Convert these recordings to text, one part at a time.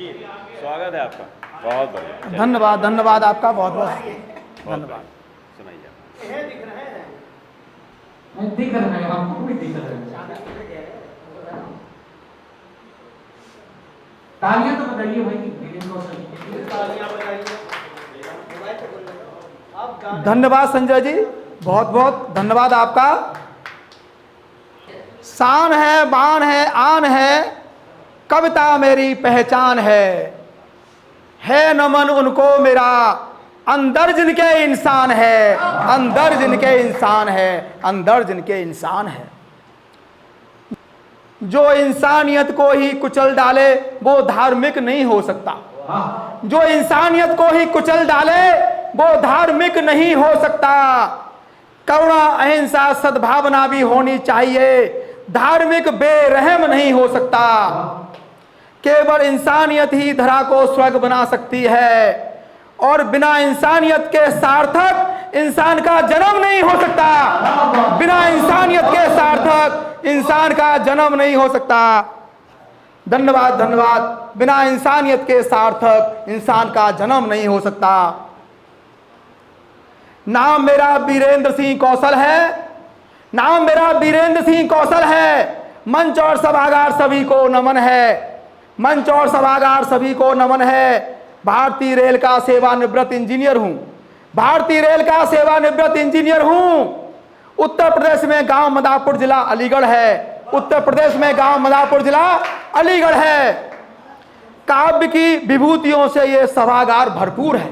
जी, स्वागत है आपका। बहुत बढ़िया। धन्यवाद, धन्यवाद आपका बहुत बहुत धन्यवाद। सुनाइए। दिख रहा है, हमको भी दिख रहा है। तालियां तो बताइए भाई, धन्यवाद संजय जी, बहुत बहुत धन्यवाद आपका। शान है, बान है, आन है, कविता मेरी पहचान है नमन उनको मेरा, अंदर जिनके इंसान है, अंदर जिनके इंसान है, अंदर जिनके इंसान है। जो इंसानियत को ही कुचल डाले वो धार्मिक नहीं हो सकता। जो इंसानियत को ही कुचल डाले वो धार्मिक नहीं हो सकता। करुणा, अहिंसा, सद्भावना भी होनी चाहिए, धार्मिक बेरहम नहीं हो सकता। केवल इंसानियत ही धरा को स्वर्ग बना सकती है, और बिना इंसानियत के सार्थक इंसान का जन्म नहीं हो सकता। बिना इंसानियत के सार्थक इंसान का जन्म नहीं हो सकता। धन्यवाद, धन्यवाद। बिना इंसानियत के सार्थक इंसान का जन्म नहीं हो सकता। नाम मेरा वीरेंद्र सिंह कौशल है, नाम मेरा वीरेंद्र सिंह कौशल है। मंच और सभागार सभी को नमन है, मंच और सभागार सभी को नमन है। भारतीय रेल का सेवानिवृत्त इंजीनियर हूं, भारतीय रेल का सेवानिवृत्त इंजीनियर हूं। उत्तर प्रदेश में गांव मदापुर जिला अलीगढ़ है, उत्तर प्रदेश में गांव मदापुर जिला अलीगढ़ है। काव्य की विभूतियों से ये सभागार भरपूर है,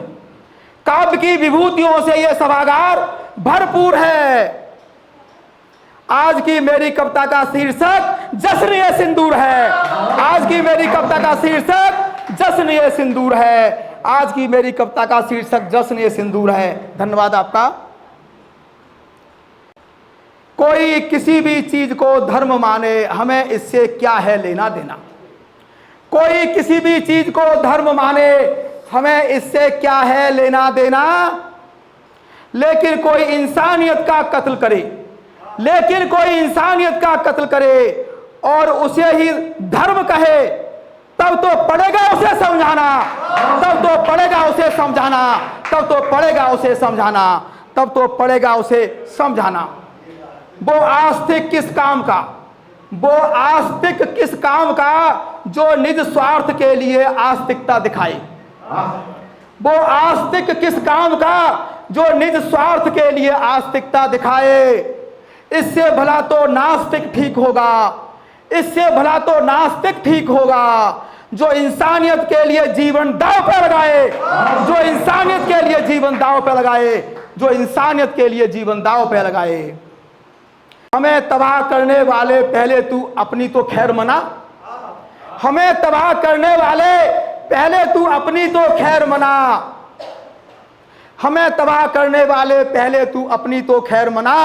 काव्य की विभूतियों से ये सभागार भरपूर है। आज की मेरी कविता का शीर्षक जश्न ये सिंदूर है, आज की मेरी कविता का शीर्षक जश्न ये सिंदूर है, आज की मेरी कविता का शीर्षक जश्न ये सिंदूर है। धन्यवाद आपका। कोई किसी भी चीज को धर्म माने, हमें इससे क्या है लेना देना। कोई किसी भी चीज को धर्म माने, हमें इससे क्या है लेना देना। लेकिन कोई इंसानियत का कत्ल करे, लेकिन कोई इंसानियत का कत्ल करे और उसे ही धर्म कहे, तब तो पड़ेगा उसे समझाना, तब तो पड़ेगा उसे समझाना, तब तो पड़ेगा उसे समझाना, तब तो पड़ेगा उसे समझाना। वो आस्तिक किस काम का, वो आस्तिक किस काम का जो निज स्वार्थ के लिए आस्तिकता दिखाए। वो आस्तिक किस काम का जो निज स्वार्थ के लिए आस्तिकता दिखाए। इससे भला तो नास्तिक ठीक होगा, इससे भला तो नास्तिक ठीक होगा जो इंसानियत के लिए जीवन दांव पर लगाए, जो इंसानियत के लिए जीवन दांव पर लगाए, जो इंसानियत के लिए जीवन दांव पर लगाए। हमें तबाह करने वाले पहले तू अपनी तो खैर मना, हमें तबाह करने वाले पहले तू अपनी तो खैर मना। हमें तबाह करने वाले पहले तू अपनी तो खैर मना।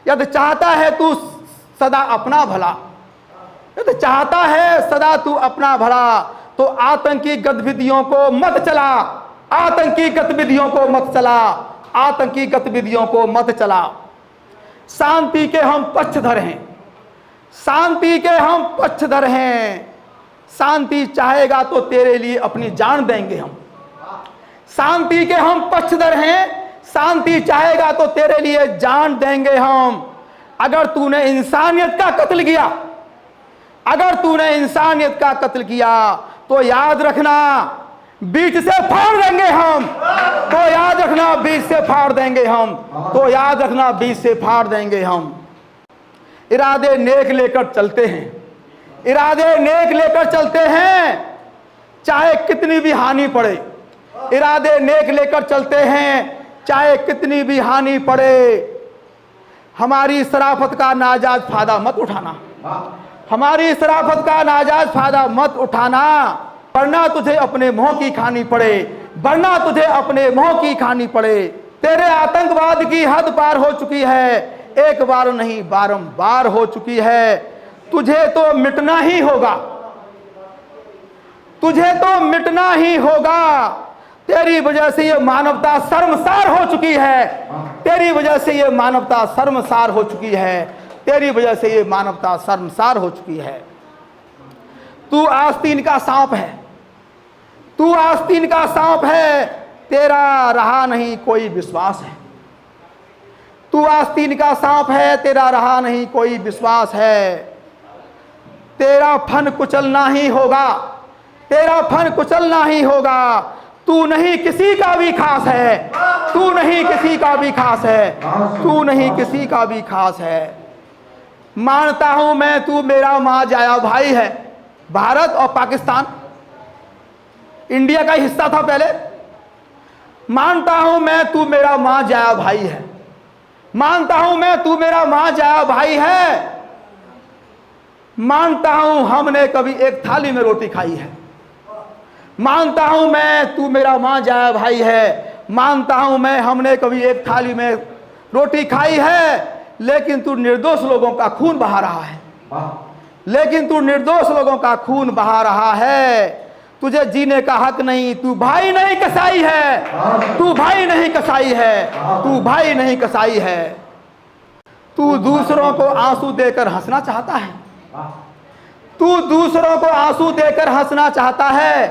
यदि चाहता है तू सदा अपना भला, यदि चाहता है सदा तू अपना भला, तो आतंकी गतिविधियों को मत चला, आतंकी गतिविधियों को मत चला, आतंकी गतिविधियों को मत चला। शांति के हम पक्षधर हैं, शांति के हम पक्षधर हैं। शांति चाहेगा तो तेरे लिए अपनी जान देंगे हम। शांति के हम पक्षधर हैं, शांति चाहेगा तो तेरे लिए जान देंगे हम। अगर तूने इंसानियत का कत्ल किया, अगर तूने इंसानियत का कत्ल किया तो याद रखना बीच से फाड़ देंगे हम, तो याद रखना बीच से फाड़ देंगे हम, तो याद रखना बीच से फाड़ देंगे हम। इरादे नेक लेकर चलते हैं, इरादे नेक लेकर चलते हैं, चाहे कितनी भी हानि पड़े। इरादे नेक लेकर चलते हैं, चाहे कितनी भी हानि पड़े। हमारी शराफत का नाजायज फायदा मत उठाना, हमारी शराफत का नाजायज फायदा मत उठाना, वरना तुझे अपने मुंह की खानी पड़े, वरना तुझे अपने मुंह की खानी पड़े। तेरे आतंकवाद की हद पार हो चुकी है, एक बार नहीं बारंबार हो चुकी है। तुझे तो मिटना ही होगा, तुझे तो मिटना ही होगा। तेरी वजह से ये मानवता शर्मसार हो चुकी है, तेरी वजह से ये मानवता शर्मसार हो चुकी है, तेरी वजह से ये मानवता शर्मसार हो चुकी है। तू आस्तीन का सांप है, तू आस्तीन का सांप है, तेरा रहा नहीं कोई विश्वास है। तू आस्तीन का सांप है, तेरा रहा नहीं कोई विश्वास है। तेरा फन कुचलना ही होगा, तेरा फन कुचलना ही होगा। तू नहीं किसी का भी खास है, तू नहीं किसी का भी खास है, तू नहीं किसी का भी खास है। मानता हूं मैं तू मेरा मां जाया भाई है। भारत और पाकिस्तान इंडिया का हिस्सा था पहले। मानता हूं मैं तू मेरा मां जाया भाई है। मानता हूं मैं तू मेरा मां जाया भाई है। मानता हूं हमने कभी एक थाली में रोटी खाई है। मानता हूं मैं तू मेरा मां जाया भाई है। मानता हूं मैं हमने कभी एक थाली में रोटी खाई है। लेकिन तू निर्दोष लोगों का खून बहा रहा है। लेकिन तू निर्दोष लोगों का खून बहा रहा है। तुझे जीने का हक नहीं, तू भाई नहीं कसाई है। तू भाई नहीं कसाई है, तू भाई नहीं कसाई है। तू दूसरों को आंसू देकर हंसना चाहता है। तू दूसरों को आंसू देकर हंसना चाहता है।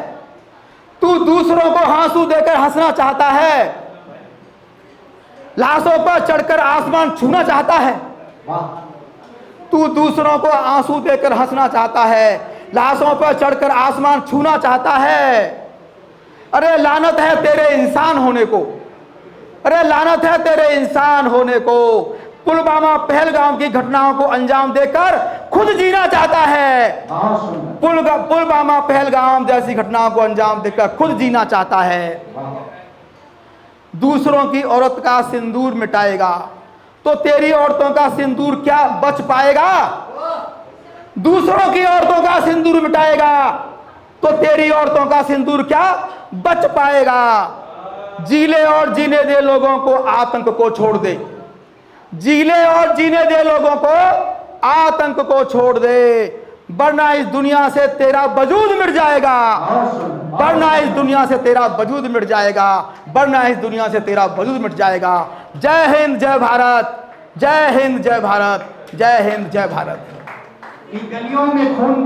तू दूसरों को आंसू देकर हंसना चाहता है। लाशों पर चढ़कर आसमान छूना चाहता है। तू दूसरों को आंसू देकर हंसना चाहता है। लाशों पर चढ़कर आसमान छूना चाहता है। अरे लानत है तेरे इंसान होने को। अरे लानत है तेरे इंसान होने को। पुलवामा पहलगाम की घटनाओं को अंजाम देकर खुद जीना चाहता है। पुलवामा पहलगाम जैसी घटनाओं को अंजाम देकर खुद जीना चाहता है। दूसरों की औरत का सिंदूर मिटाएगा तो तेरी औरतों का सिंदूर क्या बच पाएगा। दूसरों की औरतों का सिंदूर मिटाएगा तो तेरी औरतों का सिंदूर क्या बच पाएगा। जीले और जीने दे लोगों को आतंक को छोड़ दे। जीले और जीने दे लोगों को आतंक को छोड़ दे, वरना इस दुनिया से तेरा वजूद मिट जाएगा। वरना इस दुनिया से तेरा वजूद मिट जाएगा। वरना इस दुनिया से तेरा वजूद मिट जाएगा। जय हिंद, जय भारत। जय हिंद, जय भारत। जय हिंद, जय भारत। इन गलियों में खून